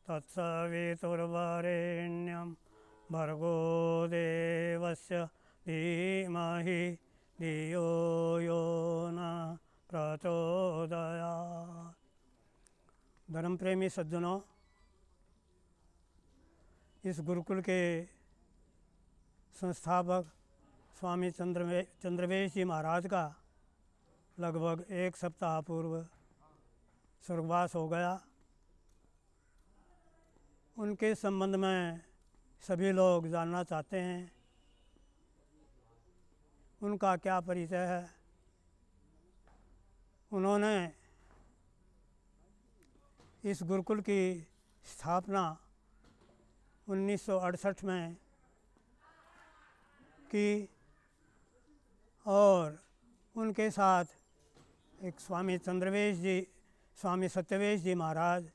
तत्सवितुर्वरेण्यं भर्गो देवस्य धीमहि धियो यो न प्रचोदयात्। धर्म प्रेमी सज्जनों, इस गुरुकुल के संस्थापक स्वामी चंद्रवेश जी महाराज का लगभग एक सप्ताह पूर्व स्वर्गवास हो गया। उनके संबंध में सभी लोग जानना चाहते हैं, उनका क्या परिचय है। उन्होंने इस गुरुकुल की स्थापना 1968 में की और उनके साथ एक स्वामी सत्यवेश जी महाराज,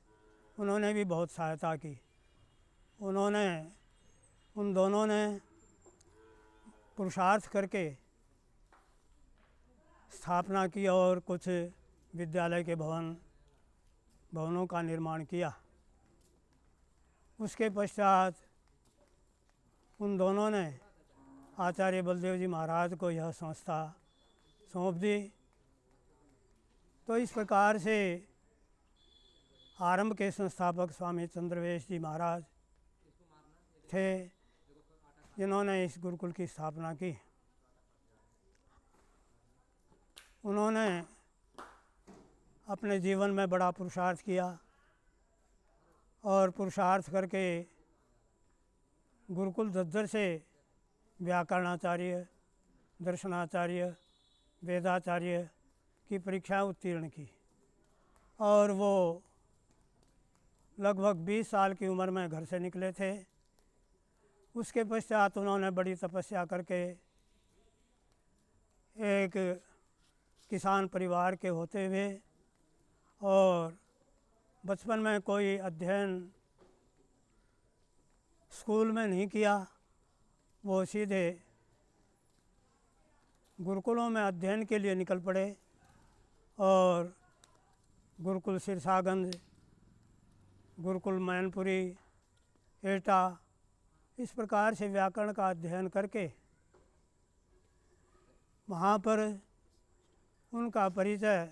उन्होंने भी बहुत सहायता की। उन दोनों ने पुरुषार्थ करके स्थापना की और कुछ विद्यालय के भवनों का निर्माण किया। उसके पश्चात उन दोनों ने आचार्य बलदेव जी महाराज को यह संस्था सौंप दी। तो इस प्रकार से आरंभ के संस्थापक स्वामी चंद्रवेश जी महाराज थे, जिन्होंने इस गुरुकुल की स्थापना की। उन्होंने अपने जीवन में बड़ा पुरुषार्थ किया और पुरुषार्थ करके गुरुकुल झज्जर से व्याकरणाचार्य, दर्शनाचार्य, वेदाचार्य की परीक्षा उत्तीर्ण की और वो लगभग 20 साल की उम्र में घर से निकले थे। उसके पश्चात उन्होंने बड़ी तपस्या करके एक किसान परिवार के होते हुए और बचपन में कोई अध्ययन स्कूल में नहीं किया, वो सीधे गुरुकुलों में अध्ययन के लिए निकल पड़े और गुरुकुल सिरसागंज, गुरुकुल मैनपुरी, एटा, इस प्रकार से व्याकरण का अध्ययन करके वहाँ पर उनका परिचय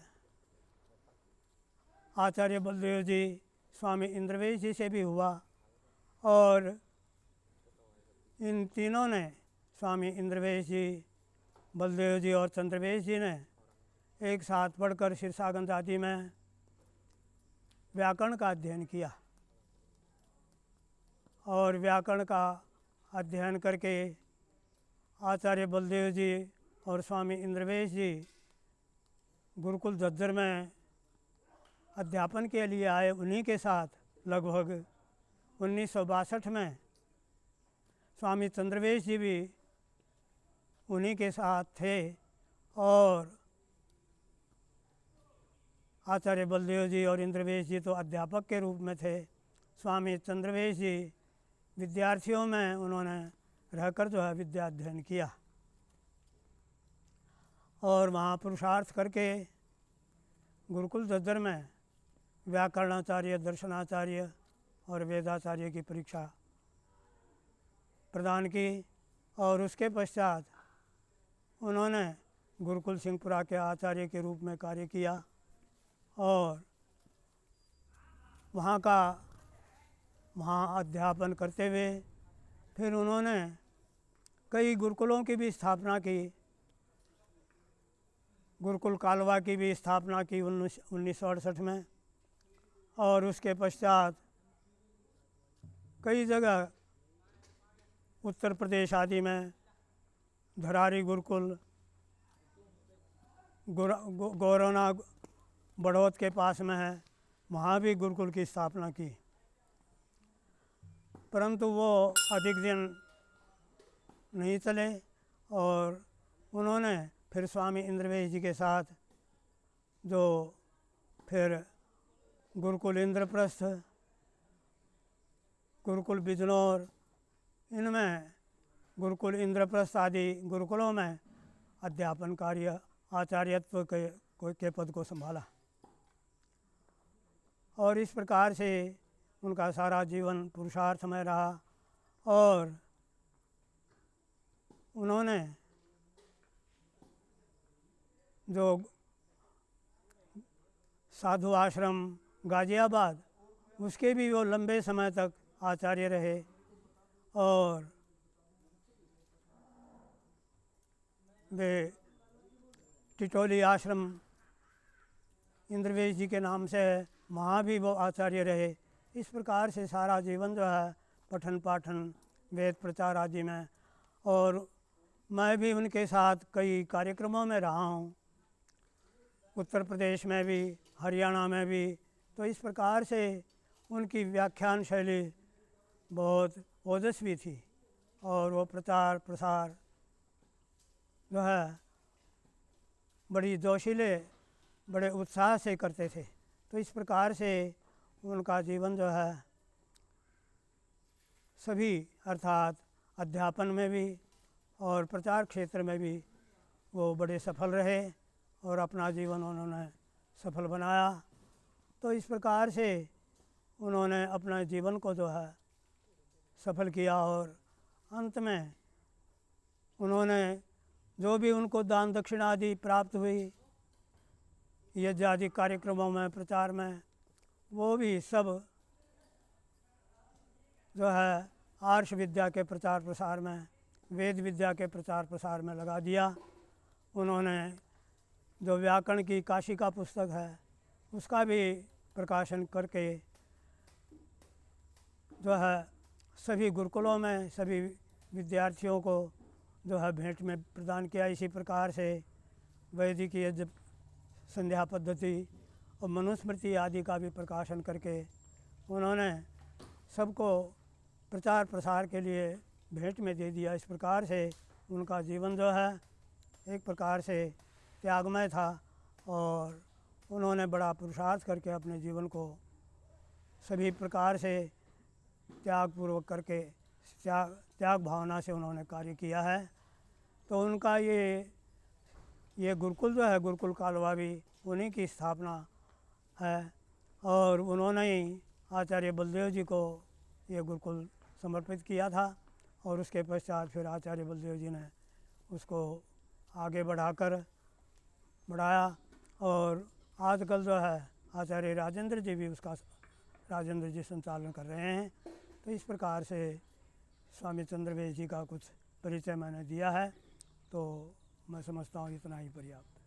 आचार्य बलदेव जी, स्वामी इंद्रवेश जी से भी हुआ और इन तीनों ने, स्वामी इंद्रवेश जी, बलदेव जी और चंद्रवेश जी ने एक साथ पढ़कर सिरसागंज आदि में व्याकरण का अध्ययन किया और व्याकरण का अध्ययन करके आचार्य बलदेव जी और स्वामी इंद्रवेश जी गुरुकुल झज्जर में अध्यापन के लिए आए। उन्हीं के साथ लगभग 1962 में स्वामी चंद्रवेश जी भी उन्हीं के साथ थे और आचार्य बलदेव जी और इंद्रवेश जी तो अध्यापक के रूप में थे। स्वामी चंद्रवेश जी विद्यार्थियों में उन्होंने रहकर जो है विद्या अध्ययन किया और वहाँ पुरुषार्थ करके गुरुकुल झज्जर में व्याकरणाचार्य, दर्शनाचार्य और वेदाचार्य की परीक्षा प्रदान की और उसके पश्चात उन्होंने गुरुकुल सिंहपुरा के आचार्य के रूप में कार्य किया और वहाँ अध्यापन करते हुए फिर उन्होंने कई गुरुकुलों की भी स्थापना की। गुरुकुल कालवा की भी स्थापना की 1968 में और उसके पश्चात कई जगह उत्तर प्रदेश आदि में धरारी गुरुकुल, गौरवना बड़ौत के पास में है, वहाँ भी गुरुकुल की स्थापना की, परंतु वो अधिक दिन नहीं चले और उन्होंने फिर स्वामी इंद्रवेश जी के साथ जो फिर गुरुकुल इंद्रप्रस्थ, गुरुकुल बिजनौर, इनमें गुरुकुल इंद्रप्रस्थ आदि गुरुकुलों में अध्यापन कार्य, आचार्यत्व के पद को संभाला और इस प्रकार से उनका सारा जीवन पुरुषार्थमय रहा और उन्होंने जो साधु आश्रम गाज़ियाबाद उसके भी वो लंबे समय तक आचार्य रहे और वे टिटोली आश्रम इंद्रवेश जी के नाम से है, वहाँ भी वो आचार्य रहे। इस प्रकार से सारा जीवन जो है पठन पाठन वेद प्रचार आदि में, और मैं भी उनके साथ कई कार्यक्रमों में रहा हूँ, उत्तर प्रदेश में भी हरियाणा में भी। तो इस प्रकार से उनकी व्याख्यान शैली बहुत ओजस्वी थी और वो प्रचार प्रसार जो है बड़ी जोशीले बड़े उत्साह से करते थे। तो इस प्रकार से उनका जीवन जो है सभी अर्थात अध्यापन में भी और प्रचार क्षेत्र में भी वो बड़े सफल रहे और अपना जीवन उन्होंने सफल बनाया। तो इस प्रकार से उन्होंने अपने जीवन को जो है सफल किया और अंत में उन्होंने जो भी उनको दान दक्षिणा आदि प्राप्त हुई यज्ञ आदि कार्यक्रमों में प्रचार में, वो भी सब जो है आर्ष विद्या के प्रचार प्रसार में, वेद विद्या के प्रचार प्रसार में लगा दिया। उन्होंने जो व्याकरण की काशी का पुस्तक है उसका भी प्रकाशन करके जो है सभी गुरुकुलों में सभी विद्यार्थियों को जो है भेंट में प्रदान किया। इसी प्रकार से वैदिक यज्ञ संध्या पद्धति और मनुस्मृति आदि का भी प्रकाशन करके उन्होंने सबको प्रचार प्रसार के लिए भेंट में दे दिया। इस प्रकार से उनका जीवन जो है एक प्रकार से त्यागमय था और उन्होंने बड़ा पुरुषार्थ करके अपने जीवन को सभी प्रकार से त्यागपूर्वक करके त्याग भावना से उन्होंने कार्य किया है। तो उनका ये गुरुकुल जो है गुरुकुल कालवा भी उन्हीं की स्थापना है और उन्होंने ही आचार्य बलदेव जी को ये गुरुकुल समर्पित किया था और उसके पश्चात फिर आचार्य बलदेव जी ने उसको आगे बढ़ाया और आजकल जो है आचार्य राजेंद्र जी भी उसका संचालन कर रहे हैं। तो इस प्रकार से स्वामी चंद्रवेश जी का कुछ परिचय मैंने दिया है, तो मैं समझता हूँ इतना ही पर्याप्त है।